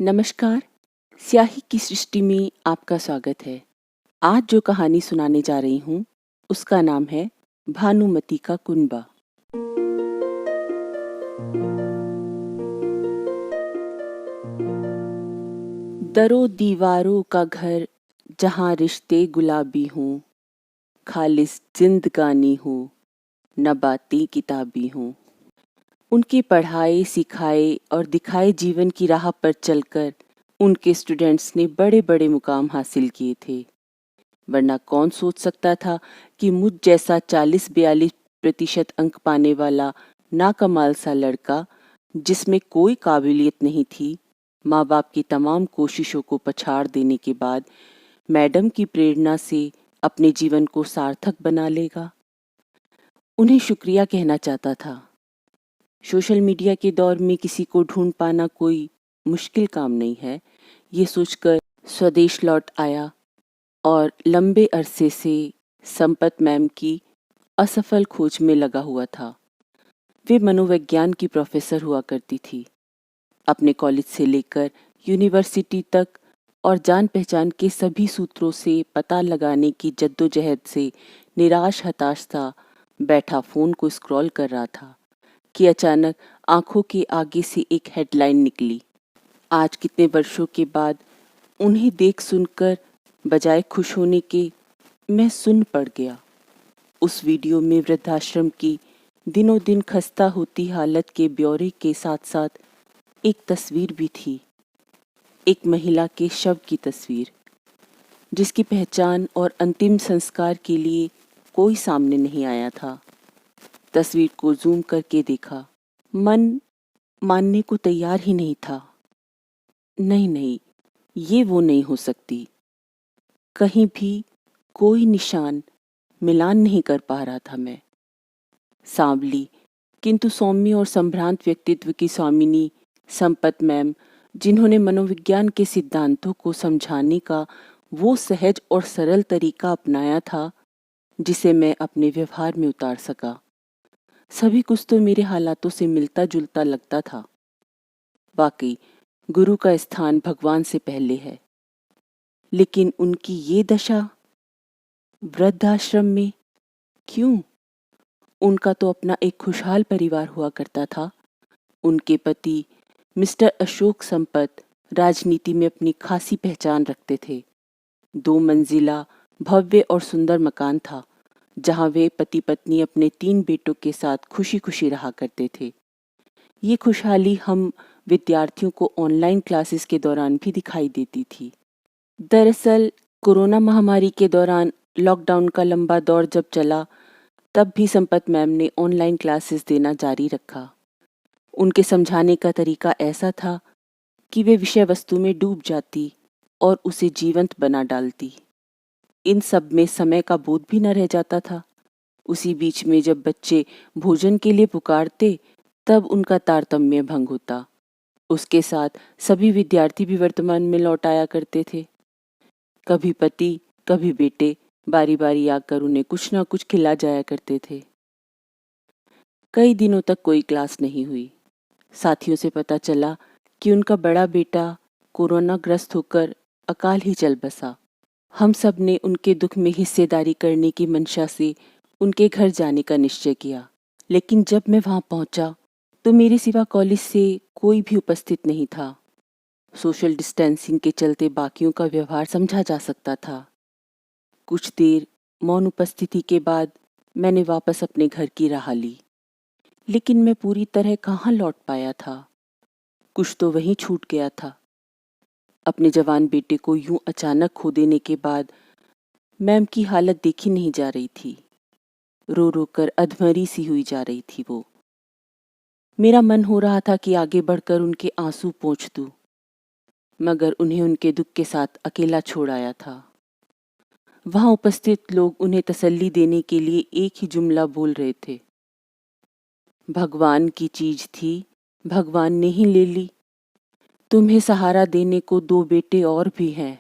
नमस्कार। स्याही की सृष्टि में आपका स्वागत है। आज जो कहानी सुनाने जा रही हूँ उसका नाम है भानुमति का कुनबा। दरो दीवारों का घर जहाँ रिश्ते गुलाबी हों, खालिस जिंदगानी हो, न बातें किताबी हों। उनके पढ़ाए सिखाए और दिखाए जीवन की राह पर चलकर उनके स्टूडेंट्स ने बड़े बड़े मुकाम हासिल किए थे। वरना कौन सोच सकता था कि मुझ जैसा 40-42% अंक पाने वाला नाकमाल सा लड़का, जिसमें कोई काबिलियत नहीं थी, माँ बाप की तमाम कोशिशों को पछाड़ देने के बाद मैडम की प्रेरणा से अपने जीवन को सार्थक बना लेगा। उन्हें शुक्रिया कहना चाहता था। सोशल मीडिया के दौर में किसी को ढूंढ पाना कोई मुश्किल काम नहीं है, ये सोचकर स्वदेश लौट आया और लंबे अरसे से संपत मैम की असफल खोज में लगा हुआ था। वे मनोविज्ञान की प्रोफेसर हुआ करती थी। अपने कॉलेज से लेकर यूनिवर्सिटी तक और जान पहचान के सभी सूत्रों से पता लगाने की जद्दोजहद से निराश हताश सा बैठा फोन को स्क्रॉल कर रहा था कि अचानक आंखों के आगे से एक हेडलाइन निकली। आज कितने वर्षों के बाद उन्हें देख सुनकर बजाय खुश होने के मैं सुन पड़ गया। उस वीडियो में वृद्धाश्रम की दिनों दिन खस्ता होती हालत के ब्यौरे के साथ साथ एक तस्वीर भी थी, एक महिला के शव की तस्वीर, जिसकी पहचान और अंतिम संस्कार के लिए कोई सामने नहीं आया था। तस्वीर को जूम करके देखा, मन मानने को तैयार ही नहीं था। नहीं, ये वो नहीं हो सकती। कहीं भी कोई निशान मिलान नहीं कर पा रहा था मैं। सांवली किंतु सौम्य और संभ्रांत व्यक्तित्व की स्वामिनी संपत मैम, जिन्होंने मनोविज्ञान के सिद्धांतों को समझाने का वो सहज और सरल तरीका अपनाया था जिसे मैं अपने व्यवहार में उतार सका। सभी कुछ तो मेरे हालातों से मिलता जुलता लगता था। वाकई गुरु का स्थान भगवान से पहले है, लेकिन उनकी ये दशा वृद्धाश्रम में क्यों? उनका तो अपना एक खुशहाल परिवार हुआ करता था। उनके पति मिस्टर अशोक संपत राजनीति में अपनी खासी पहचान रखते थे। 2 मंजिला भव्य और सुंदर मकान था जहां वे पति पत्नी अपने 3 बेटों के साथ खुशी खुशी रहा करते थे। ये खुशहाली हम विद्यार्थियों को ऑनलाइन क्लासेस के दौरान भी दिखाई देती थी। दरअसल कोरोना महामारी के दौरान लॉकडाउन का लंबा दौर जब चला, तब भी संपत मैम ने ऑनलाइन क्लासेस देना जारी रखा। उनके समझाने का तरीका ऐसा था कि वे विषय वस्तु में डूब जाती और उसे जीवंत बना डालती। इन सब में समय का बोध भी न रह जाता था। उसी बीच में जब बच्चे भोजन के लिए पुकारते, तब उनका तारतम्य भंग होता। उसके साथ सभी विद्यार्थी भी वर्तमान में लौट आया करते थे। कभी पति कभी बेटे बारी बारी आकर उन्हें कुछ ना कुछ खिला जाया करते थे। कई दिनों तक कोई क्लास नहीं हुई। साथियों से पता चला कि उनका बड़ा बेटा कोरोना ग्रस्त होकर अकाल ही चल बसा। हम सब ने उनके दुख में हिस्सेदारी करने की मंशा से उनके घर जाने का निश्चय किया, लेकिन जब मैं वहां पहुंचा तो मेरे सिवा कॉलेज से कोई भी उपस्थित नहीं था। सोशल डिस्टेंसिंग के चलते बाकियों का व्यवहार समझा जा सकता था। कुछ देर मौन उपस्थिति के बाद मैंने वापस अपने घर की राह ली, लेकिन मैं पूरी तरह कहाँ लौट पाया था। कुछ तो वहीं छूट गया था। अपने जवान बेटे को यूं अचानक खो देने के बाद मैम की हालत देखी नहीं जा रही थी। रो रो कर अधमरी सी हुई जा रही थी वो। मेरा मन हो रहा था कि आगे बढ़कर उनके आंसू पोंछ दूं, मगर उन्हें उनके दुख के साथ अकेला छोड़ आया था। वहां उपस्थित लोग उन्हें तसल्ली देने के लिए एक ही जुमला बोल रहे थे, भगवान की चीज थी, भगवान ने ही ले ली। तुम्हें सहारा देने को 2 बेटे और भी हैं।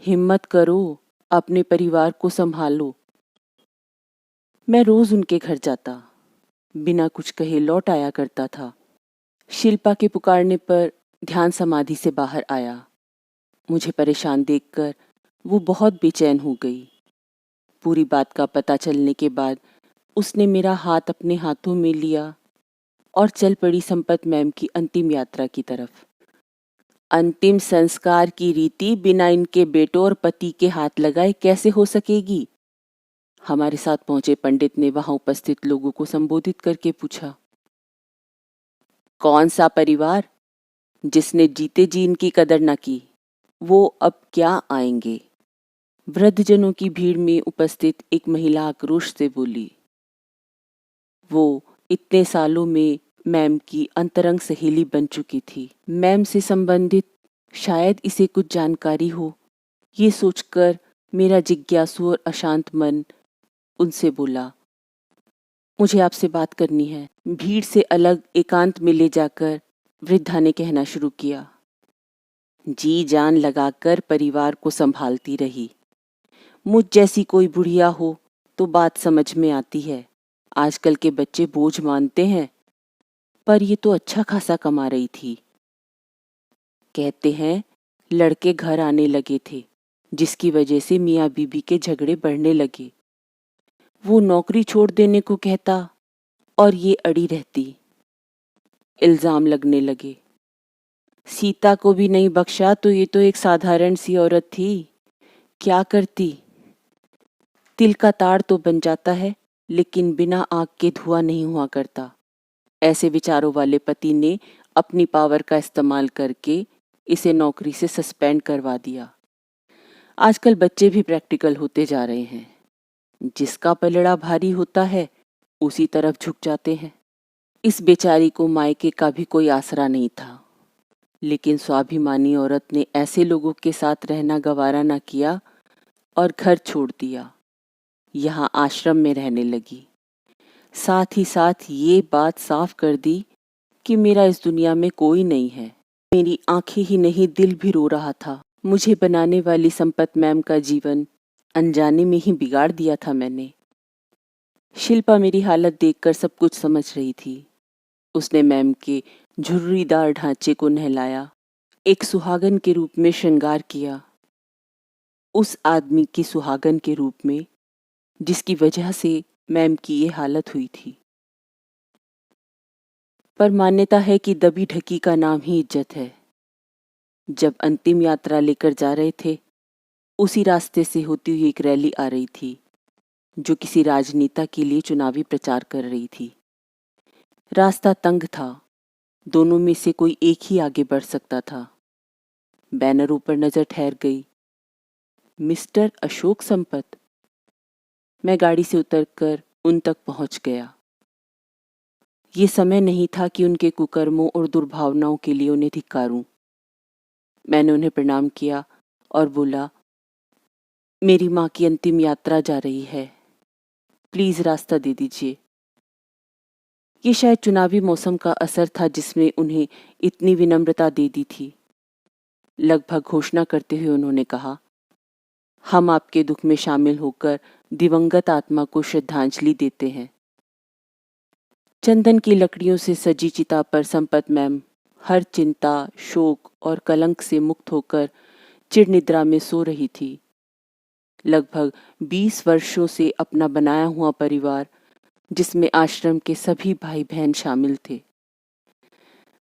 हिम्मत करो, अपने परिवार को संभालो। मैं रोज उनके घर जाता, बिना कुछ कहे लौट आया करता था। शिल्पा के पुकारने पर ध्यान समाधि से बाहर आया। मुझे परेशान देखकर वो बहुत बेचैन हो गई। पूरी बात का पता चलने के बाद उसने मेरा हाथ अपने हाथों में लिया और चल पड़ी संपत मैम की अंतिम यात्रा की तरफ। अंतिम संस्कार की रीति बिना इनके बेटों और पति के हाथ लगाए कैसे हो सकेगी? हमारे साथ पहुंचे पंडित ने वहां उपस्थित लोगों को संबोधित करके पूछा, कौन सा परिवार जिसने जीते जी इनकी कदर न की, वो अब क्या आएंगे? वृद्धजनों की भीड़ में उपस्थित एक महिला आक्रोश से बोली। वो इतने सालों में मैम की अंतरंग सहेली बन चुकी थी। मैम से संबंधित शायद इसे कुछ जानकारी हो, ये सोचकर मेरा जिज्ञासु और अशांत मन उनसे बोला, मुझे आपसे बात करनी है। भीड़ से अलग एकांत में ले जाकर वृद्धा ने कहना शुरू किया। जी जान लगाकर परिवार को संभालती रही। मुझ जैसी कोई बुढ़िया हो तो बात समझ में आती है। आजकल के बच्चे बोझ मानते हैं, पर ये तो अच्छा खासा कमा रही थी। कहते हैं लड़के घर आने लगे थे, जिसकी वजह से मियाँ बीबी के झगड़े बढ़ने लगे। वो नौकरी छोड़ देने को कहता और ये अड़ी रहती। इल्जाम लगने लगे। सीता को भी नहीं बख्शा तो ये तो एक साधारण सी औरत थी, क्या करती? तिल का ताड़ तो बन जाता है, लेकिन बिना आग के धुआं नहीं हुआ करता। ऐसे विचारों वाले पति ने अपनी पावर का इस्तेमाल करके इसे नौकरी से सस्पेंड करवा दिया। आजकल बच्चे भी प्रैक्टिकल होते जा रहे हैं। जिसका पलड़ा भारी होता है उसी तरफ झुक जाते हैं। इस बेचारी को मायके का भी कोई आसरा नहीं था, लेकिन स्वाभिमानी औरत ने ऐसे लोगों के साथ रहना गवारा न किया और घर छोड़ दिया। यहाँ आश्रम में रहने लगी। साथ ही साथ ये बात साफ कर दी कि मेरा इस दुनिया में कोई नहीं है। मेरी आंखें ही नहीं, दिल भी रो रहा था। मुझे बनाने वाली संपत मैम का जीवन अनजाने में ही बिगाड़ दिया था मैंने। शिल्पा मेरी हालत देखकर सब कुछ समझ रही थी। उसने मैम के झुर्रीदार ढांचे को नहलाया, एक सुहागन के रूप में श्रृंगार किया। उस आदमी की सुहागन के रूप में जिसकी वजह से मैम की ये हालत हुई थी। पर मान्यता है कि दबी ढकी का नाम ही इज्जत है। जब अंतिम यात्रा लेकर जा रहे थे, उसी रास्ते से होती हुई एक रैली आ रही थी जो किसी राजनेता के लिए चुनावी प्रचार कर रही थी। रास्ता तंग था, दोनों में से कोई एक ही आगे बढ़ सकता था। बैनरों पर नजर ठहर गई, मिस्टर अशोक संपत। मैं गाड़ी से उतरकर उन तक पहुंच गया। ये समय नहीं था कि उनके कुकर्मों और दुर्भावनाओं के लिए उन्हें धिक्कारूं। मैंने उन्हें प्रणाम किया और बोला, मेरी माँ की अंतिम यात्रा जा रही है, प्लीज रास्ता दे दीजिए। ये शायद चुनावी मौसम का असर था जिसमें उन्हें इतनी विनम्रता दे दी थी। लगभग घोषणा करते हुए उन्होंने कहा, हम आपके दुख में शामिल होकर दिवंगत आत्मा को श्रद्धांजलि देते हैं। चंदन की लकड़ियों से सजी चिता पर संपत मैम हर चिंता, शोक और कलंक से मुक्त होकर चिर निद्रा में सो रही थी। लगभग 20 वर्षों से अपना बनाया हुआ परिवार, जिसमें आश्रम के सभी भाई बहन शामिल थे।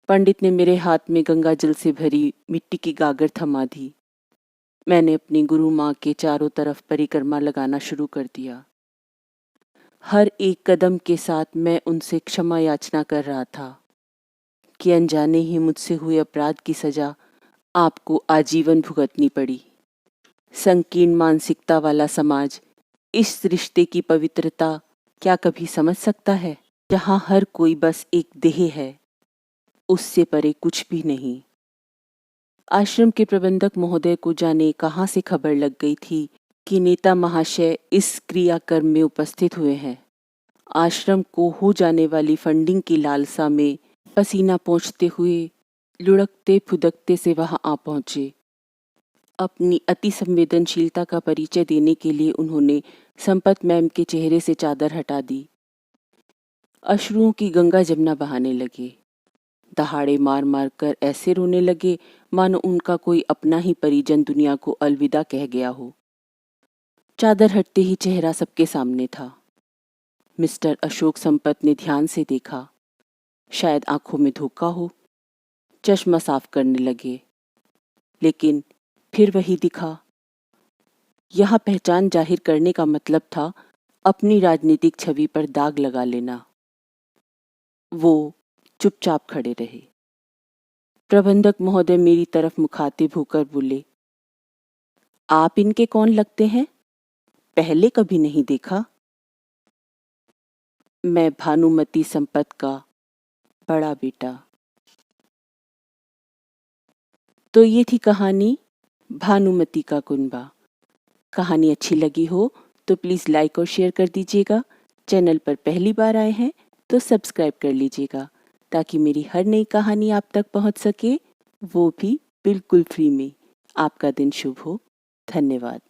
पंडित ने मेरे हाथ में गंगा जल से भरी मिट्टी की गागर थमा दी। मैंने अपनी गुरु माँ के चारों तरफ परिक्रमा लगाना शुरू कर दिया। हर एक कदम के साथ मैं उनसे क्षमा याचना कर रहा था कि अनजाने ही मुझसे हुए अपराध की सजा आपको आजीवन भुगतनी पड़ी। संकीर्ण मानसिकता वाला समाज इस रिश्ते की पवित्रता क्या कभी समझ सकता है? जहाँ हर कोई बस एक देह है, उससे परे कुछ भी नहीं। आश्रम के प्रबंधक महोदय को जाने कहाँ से खबर लग गई थी कि नेता महाशय इस क्रियाक्रम में उपस्थित हुए हैं। आश्रम को हो जाने वाली फंडिंग की लालसा में पसीना पोंछते हुए लुढ़कते फुदकते से वहां आ पहुंचे। अपनी अति संवेदनशीलता का परिचय देने के लिए उन्होंने संपत मैम के चेहरे से चादर हटा दी। अश्रुओं की गंगा जमुना बहाने लगे। दहाड़े मार मार कर ऐसे रोने लगे मानो उनका कोई अपना ही परिजन दुनिया को अलविदा कह गया हो। चादर हटते ही चेहरा सबके सामने था। मिस्टर अशोक संपत ने ध्यान से देखा। शायद आंखों में धोखा हो। चश्मा साफ करने लगे, लेकिन फिर वही दिखा। यहाँ पहचान जाहिर करने का मतलब था अपनी राजनीतिक छवि पर दाग लगा लेना। वो चुपचाप खड़े रहे। प्रबंधक महोदय मेरी तरफ मुखातिब होकर बोले, आप इनके कौन लगते हैं? पहले कभी नहीं देखा। मैं भानुमति संपत का बड़ा बेटा। तो ये थी कहानी भानुमति का कुनबा। कहानी अच्छी लगी हो तो प्लीज़ लाइक और शेयर कर दीजिएगा। चैनल पर पहली बार आए हैं तो सब्सक्राइब कर लीजिएगा ताकि मेरी हर नई कहानी आप तक पहुंच सके, वो भी बिल्कुल फ्री में। आपका दिन शुभ हो। धन्यवाद।